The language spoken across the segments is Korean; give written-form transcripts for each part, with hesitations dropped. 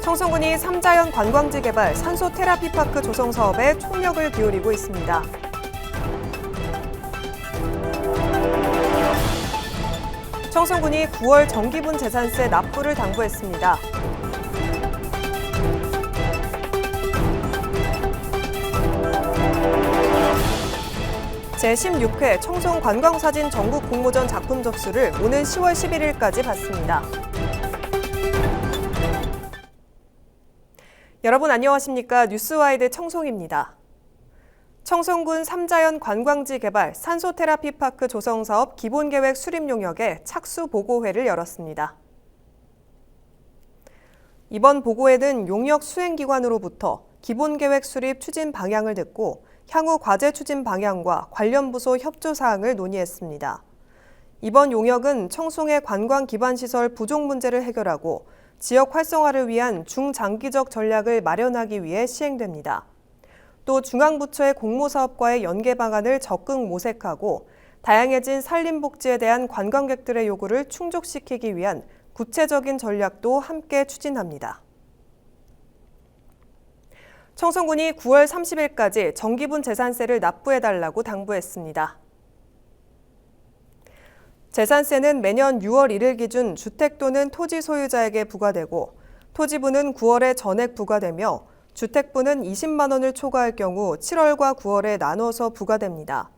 청송군이 삼자연 관광지 개발 산소 테라피 파크 조성 사업에 총력을 기울이고 있습니다. 청송군이 9월 정기분 재산세 납부를 당부했습니다. 제16회 청송관광사진 전국 공모전 작품 접수를 오는 10월 11일까지 받습니다. 여러분 안녕하십니까? 뉴스와이드 청송입니다. 청송군 삼자연 관광지 개발 산소 테라피 파크 조성 사업 기본계획 수립 용역의 착수 보고회를 열었습니다. 이번 보고회는 용역 수행기관으로부터 기본계획 수립 추진 방향을 듣고 향후 과제 추진 방향과 관련 부서 협조 사항을 논의했습니다. 이번 용역은 청송의 관광 기반 시설 부족 문제를 해결하고 지역 활성화를 위한 중장기적 전략을 마련하기 위해 시행됩니다. 또 중앙부처의 공모사업과의 연계 방안을 적극 모색하고 다양해진 산림복지에 대한 관광객들의 요구를 충족시키기 위한 구체적인 전략도 함께 추진합니다. 청송군이 9월 30일까지 정기분 재산세를 납부해달라고 당부했습니다. 재산세는 매년 6월 1일 기준 주택 또는 토지 소유자에게 부과되고 토지부는 9월에 전액 부과되며 주택부는 20만 원을 초과할 경우 7월과 9월에 나눠서 부과됩니다.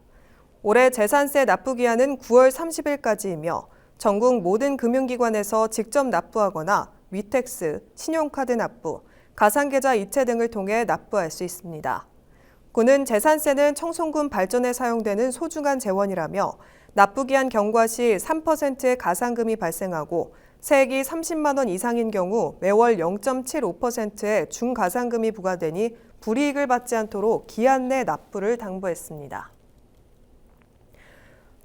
올해 재산세 납부 기한은 9월 30일까지이며 전국 모든 금융기관에서 직접 납부하거나 위택스, 신용카드 납부, 가상계좌 이체 등을 통해 납부할 수 있습니다. 군은 재산세는 청송군 발전에 사용되는 소중한 재원이라며 납부기한 경과 시 3%의 가상금이 발생하고 세액이 30만 원 이상인 경우 매월 0.75%의 중가상금이 부과되니 불이익을 받지 않도록 기한 내 납부를 당부했습니다.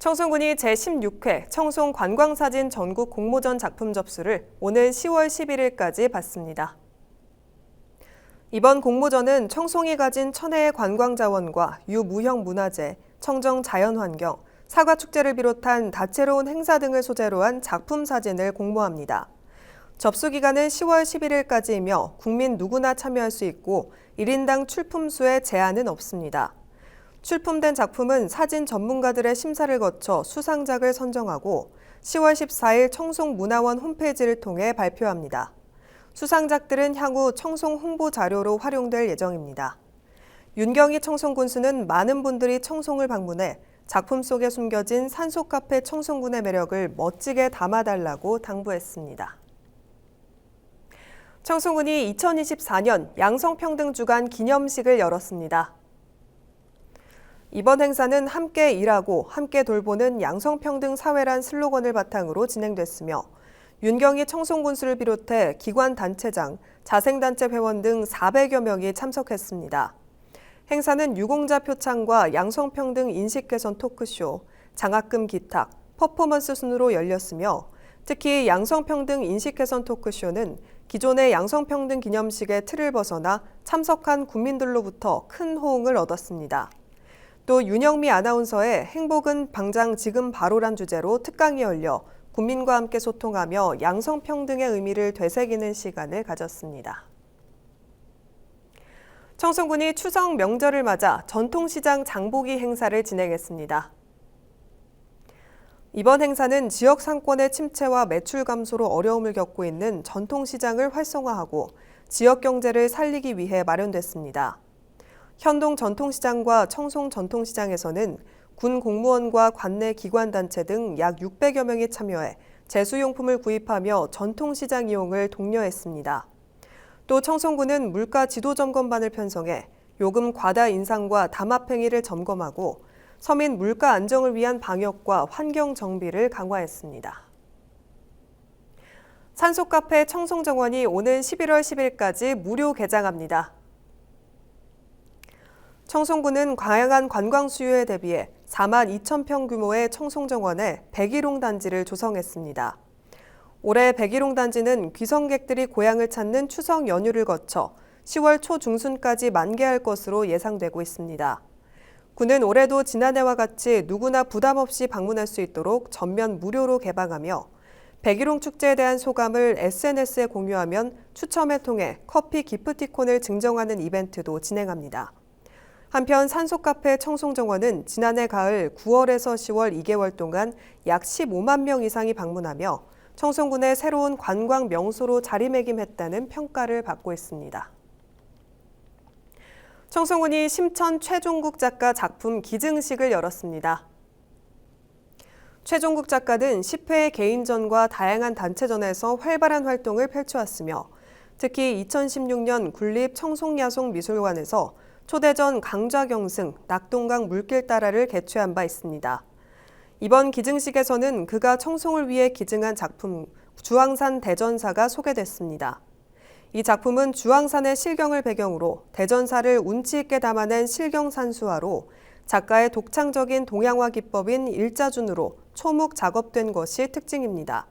청송군이 제16회 청송 관광사진 전국 공모전 작품 접수를 오는 10월 11일까지 받습니다. 이번 공모전은 청송이 가진 천혜의 관광자원과 유무형 문화재, 청정 자연환경, 사과축제를 비롯한 다채로운 행사 등을 소재로 한 작품 사진을 공모합니다. 접수 기간은 10월 11일까지이며 국민 누구나 참여할 수 있고 1인당 출품 수에 제한은 없습니다. 출품된 작품은 사진 전문가들의 심사를 거쳐 수상작을 선정하고 10월 14일 청송문화원 홈페이지를 통해 발표합니다. 수상작들은 향후 청송 홍보 자료로 활용될 예정입니다. 윤경희 청송군수는 많은 분들이 청송을 방문해 작품 속에 숨겨진 산소카페 청송군의 매력을 멋지게 담아달라고 당부했습니다. 청송군이 2024년 양성평등주간 기념식을 열었습니다. 이번 행사는 함께 일하고 함께 돌보는 양성평등 사회란 슬로건을 바탕으로 진행됐으며 윤경희 청송군수를 비롯해 기관 단체장, 자생단체 회원 등 400여 명이 참석했습니다. 행사는 유공자 표창과 양성평등 인식개선 토크쇼, 장학금 기탁, 퍼포먼스 순으로 열렸으며 특히 양성평등 인식개선 토크쇼는 기존의 양성평등 기념식의 틀을 벗어나 참석한 국민들로부터 큰 호응을 얻었습니다. 또 윤영미 아나운서의 행복은 당장 지금 바로란 주제로 특강이 열려 국민과 함께 소통하며 양성평등의 의미를 되새기는 시간을 가졌습니다. 청송군이 추석 명절을 맞아 전통시장 장보기 행사를 진행했습니다. 이번 행사는 지역 상권의 침체와 매출 감소로 어려움을 겪고 있는 전통시장을 활성화하고 지역 경제를 살리기 위해 마련됐습니다. 현동 전통시장과 청송 전통시장에서는 군 공무원과 관내 기관단체 등 약 600여 명이 참여해 제수용품을 구입하며 전통시장 이용을 독려했습니다. 또 청송군은 물가 지도점검반을 편성해 요금 과다 인상과 담합행위를 점검하고 서민 물가 안정을 위한 방역과 환경 정비를 강화했습니다. 산소카페 청송정원이 오는 11월 10일까지 무료 개장합니다. 청송군은 다양한 관광 수요에 대비해 4만 2천 평 규모의 청송정원에 백일홍 단지를 조성했습니다. 올해 백일홍 단지는 귀성객들이 고향을 찾는 추석 연휴를 거쳐 10월 초중순까지 만개할 것으로 예상되고 있습니다. 군은 올해도 지난해와 같이 누구나 부담 없이 방문할 수 있도록 전면 무료로 개방하며 백일홍 축제에 대한 소감을 SNS에 공유하면 추첨을 통해 커피 기프티콘을 증정하는 이벤트도 진행합니다. 한편 산소카페 청송정원은 지난해 가을 9월에서 10월 2개월 동안 약 15만 명 이상이 방문하며 청송군의 새로운 관광 명소로 자리매김했다는 평가를 받고 있습니다. 청송군이 심천 최종국 작가 작품 기증식을 열었습니다. 최종국 작가는 10회 개인전과 다양한 단체전에서 활발한 활동을 펼쳐왔으며 특히 2016년 군립 청송야송미술관에서 초대전 강좌경승, 낙동강 물길 따라를 개최한 바 있습니다. 이번 기증식에서는 그가 청송을 위해 기증한 작품 주황산 대전사가 소개됐습니다. 이 작품은 주황산의 실경을 배경으로 대전사를 운치 있게 담아낸 실경산수화로 작가의 독창적인 동양화 기법인 일자준으로 초묵 작업된 것이 특징입니다.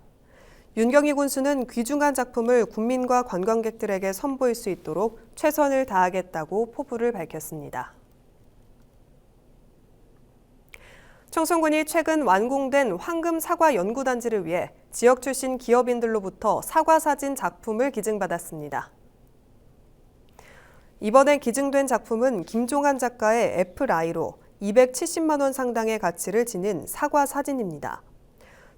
윤경희 군수는 귀중한 작품을 국민과 관광객들에게 선보일 수 있도록 최선을 다하겠다고 포부를 밝혔습니다. 청송군이 최근 완공된 황금 사과 연구단지를 위해 지역 출신 기업인들로부터 사과 사진 작품을 기증받았습니다. 이번에 기증된 작품은 김종한 작가의 애플아이로 270만 원 상당의 가치를 지닌 사과 사진입니다.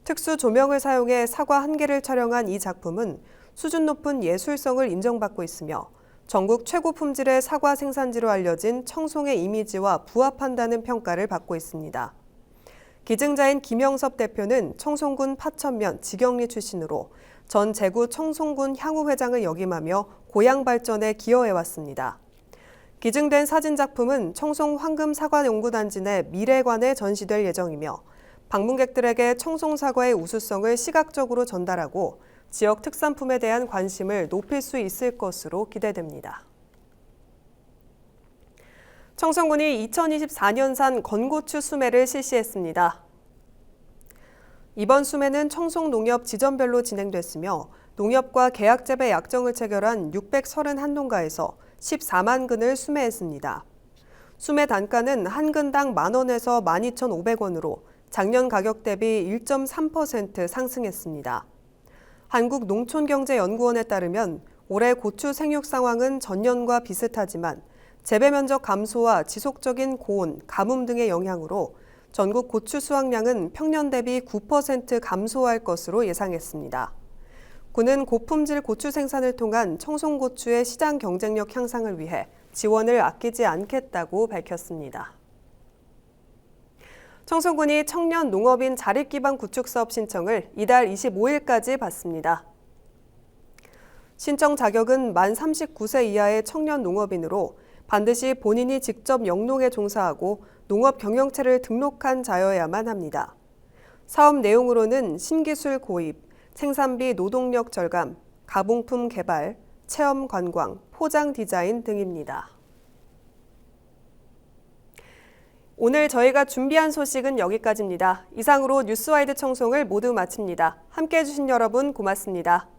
특수 조명을 사용해 사과 한 개를 촬영한 이 작품은 수준 높은 예술성을 인정받고 있으며 전국 최고 품질의 사과 생산지로 알려진 청송의 이미지와 부합한다는 평가를 받고 있습니다. 기증자인 김영섭 대표는 청송군 파천면 직영리 출신으로 전 제구 청송군 향후회장을 역임하며 고향 발전에 기여해왔습니다. 기증된 사진 작품은 청송 황금 사과 연구단지 내 미래관에 전시될 예정이며 방문객들에게 청송 사과의 우수성을 시각적으로 전달하고 지역 특산품에 대한 관심을 높일 수 있을 것으로 기대됩니다. 청송군이 2024년산 건고추 수매를 실시했습니다. 이번 수매는 청송농협 지점별로 진행됐으며 농협과 계약재배 약정을 체결한 631농가에서 14만 근을 수매했습니다. 수매 단가는 한 근당 만원에서 12,500원으로 작년 가격 대비 1.3% 상승했습니다. 한국농촌경제연구원에 따르면 올해 고추 생육 상황은 전년과 비슷하지만 재배 면적 감소와 지속적인 고온, 가뭄 등의 영향으로 전국 고추 수확량은 평년 대비 9% 감소할 것으로 예상했습니다. 군은 고품질 고추 생산을 통한 청송고추의 시장 경쟁력 향상을 위해 지원을 아끼지 않겠다고 밝혔습니다. 청송군이 청년 농업인 자립기반 구축사업 신청을 이달 25일까지 받습니다. 신청 자격은 만 39세 이하의 청년 농업인으로 반드시 본인이 직접 영농에 종사하고 농업 경영체를 등록한 자여야만 합니다. 사업 내용으로는 신기술 고입, 생산비 노동력 절감, 가공품 개발, 체험 관광, 포장 디자인 등입니다. 오늘 저희가 준비한 소식은 여기까지입니다. 이상으로 뉴스와이드 청송을 모두 마칩니다. 함께해 주신 여러분 고맙습니다.